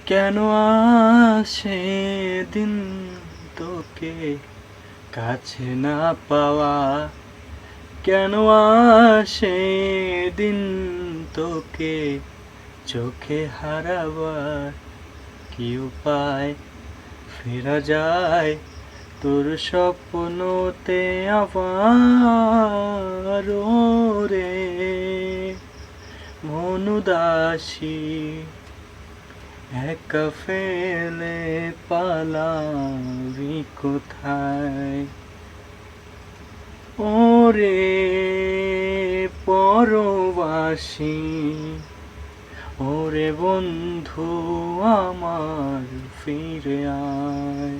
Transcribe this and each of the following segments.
কেন আসে দিন তোকে কাছে না পাওয়া, কেন আসে দিন তোকে চোখে হারাবার, কি উপায় ফেরা যায় তোর স্বপ্নতে আবার রে মন উদাসী একা ফেলে পালাবি কোথায়? ওরে পরবাসী, ওরে বন্ধু আমার ফিরে আয়।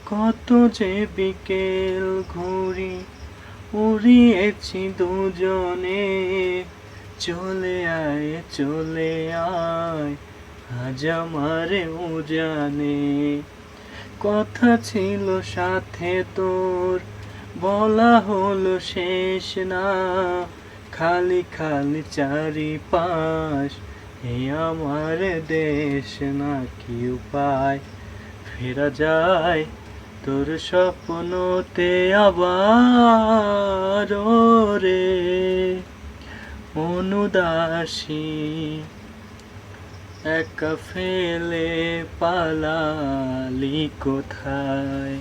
কত যে বিকেল ঘুরি উড়িয়েছি দুজনে, চলে আয় চলে আয় আজ আমারে উজানে। কথা ছিল সাথে তোর বলা হলো শেষ না, খালি খালি চারিপাশ এই আমার দেশ না। কি উপায় ফেরা যায় তোর স্বপ্নতে আবার রে মন উদাসী একা ফেলে পালালি কোথায়?